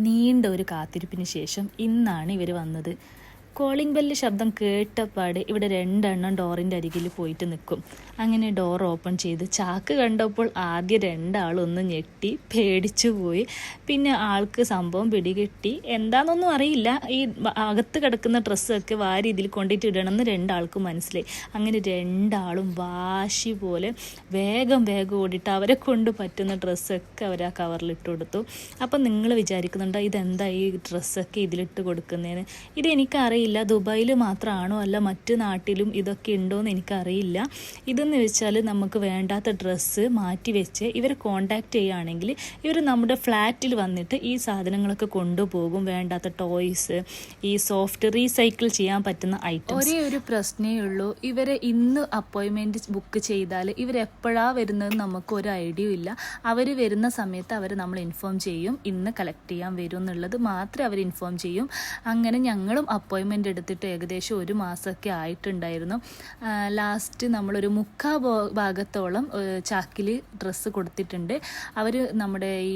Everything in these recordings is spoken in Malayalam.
നീണ്ട ഒരു കാത്തിരിപ്പിന് ശേഷം ഇന്നാണ് ഇവർ വന്നത്. കോളിംഗ് ബെല്ല് ശബ്ദം കേട്ടപ്പാട് ഇവിടെ രണ്ടെണ്ണം ഡോറിൻ്റെ അരികിൽ പോയിട്ട് നിൽക്കും. അങ്ങനെ ഡോർ ഓപ്പൺ ചെയ്ത് ചാക്ക് കണ്ടപ്പോൾ ആദ്യം രണ്ടാളൊന്ന് ഞെട്ടി പേടിച്ചു പോയി. പിന്നെ ആൾക്ക് സംഭവം പിടികിട്ടി. എന്താണെന്നൊന്നും അറിയില്ല. ഈ അകത്ത് കിടക്കുന്ന ഡ്രസ്സൊക്കെ വാരി ഇതിൽ കൊണ്ടിട്ട് ഇടണമെന്ന് രണ്ടാൾക്കും മനസ്സിലായി. അങ്ങനെ രണ്ടാളും വാശി പോലെ വേഗം ഓടിയിട്ട് അവരെ കൊണ്ട് പറ്റുന്ന ഡ്രസ്സൊക്കെ അവർ ആ കവറിലിട്ട് കൊടുത്തു. അപ്പം നിങ്ങൾ വിചാരിക്കുന്നുണ്ടോ ഇതെന്താ ഈ ഡ്രസ്സൊക്കെ ഇതിലിട്ട് കൊടുക്കുന്നതിന്? ഇതെനിക്കറിയില്ല. ദുബായിൽ മാത്രമാണോ അല്ല മറ്റു നാട്ടിലും ഇതൊക്കെ ഉണ്ടോയെന്ന് എനിക്കറിയില്ല. ഇതെന്ന് വെച്ചാൽ നമുക്ക് വേണ്ടാത്ത ഡ്രസ്സ് മാറ്റി വെച്ച് ഇവരെ കോണ്ടാക്ട് ചെയ്യുകയാണെങ്കിൽ ഇവർ നമ്മുടെ ഫ്ലാറ്റിൽ വന്നിട്ട് ഈ സാധനങ്ങളൊക്കെ കൊണ്ടുപോകും. വേണ്ടാത്ത ടോയ്സ്, ഈ സോഫ്റ്റ് റീസൈക്കിൾ ചെയ്യാൻ പറ്റുന്ന ഐറ്റംസ്. ഒരേ ഒരു പ്രശ്നമേ ഉള്ളൂ, ഇവരെ ഇന്ന് അപ്പോയിൻമെൻറ്റ് ബുക്ക് ചെയ്താൽ ഇവരെപ്പോഴാണ് വരുന്നത് നമുക്ക് ഒരു ഐഡിയ ഇല്ല. അവർ വരുന്ന സമയത്ത് അവർ നമ്മൾ ഇൻഫോം ചെയ്യും, ഇന്ന് കളക്ട് ചെയ്യാൻ വരും എന്നുള്ളത് മാത്രമേ അവർ ഇൻഫോം ചെയ്യും. അങ്ങനെ ഞങ്ങളും അപ്പോയിൻമെൻറ്റ് എടുത്തിട്ട് ഏകദേശം 1 മാസമൊക്കെ ആയിട്ടുണ്ടായിരുന്നു. ലാസ്റ്റ് നമ്മളൊരു 3/4 ഭാഗത്തോളം ചാക്കിൽ ഡ്രസ്സ് കൊടുത്തിട്ടുണ്ട്. അവർ നമ്മുടെ ഈ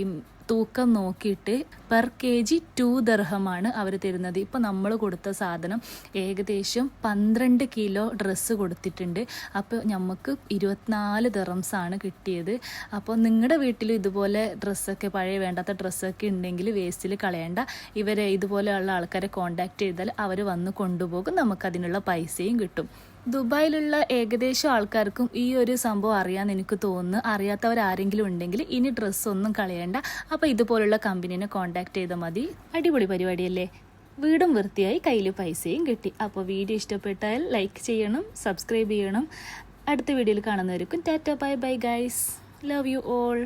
തൂക്കം നോക്കിയിട്ട് പെർ kg 2 ദിർഹമാണ് അവർ തരുന്നത്. ഇപ്പോൾ നമ്മൾ കൊടുത്ത സാധനം ഏകദേശം 12 കിലോ ഡ്രസ്സ് കൊടുത്തിട്ടുണ്ട്. അപ്പോൾ നമുക്ക് 24 ദിർഹംസാണ് കിട്ടിയത്. അപ്പോൾ നിങ്ങളുടെ വീട്ടിൽ ഇതുപോലെ ഡ്രസ്സൊക്കെ പഴയ വേണ്ടാത്ത ഡ്രസ്സൊക്കെ ഉണ്ടെങ്കിൽ വേസ്റ്റിൽ കളയണ്ട. ഇവരെ ഇതുപോലെയുള്ള ആൾക്കാരെ കോണ്ടാക്ട് ചെയ്താൽ അവർ വന്ന് കൊണ്ടുപോകും. നമുക്കതിനുള്ള പൈസയും കിട്ടും. ദുബായിലുള്ള ഏകദേശം ആൾക്കാർക്കും ഈ ഒരു സംഭവം അറിയാമെന്ന് എനിക്ക് തോന്നുന്നു. അറിയാത്തവരാരെങ്കിലും ഉണ്ടെങ്കിൽ ഇനി ഡ്രസ്സൊന്നും കളയണ്ട. അപ്പോൾ ഇതുപോലുള്ള കമ്പനീനെ കോണ്ടാക്ട് ചെയ്താൽ മതി. അടിപൊളി പരിപാടിയല്ലേ? വീടും വൃത്തിയായി, കയ്യിൽ പൈസയും കിട്ടി. അപ്പോൾ വീഡിയോ ഇഷ്ടപ്പെട്ടാൽ ലൈക്ക് ചെയ്യണം, സബ്സ്ക്രൈബ് ചെയ്യണം. അടുത്ത വീഡിയോയിൽ കാണുന്നവർക്കും tata bye bye guys. Love you all.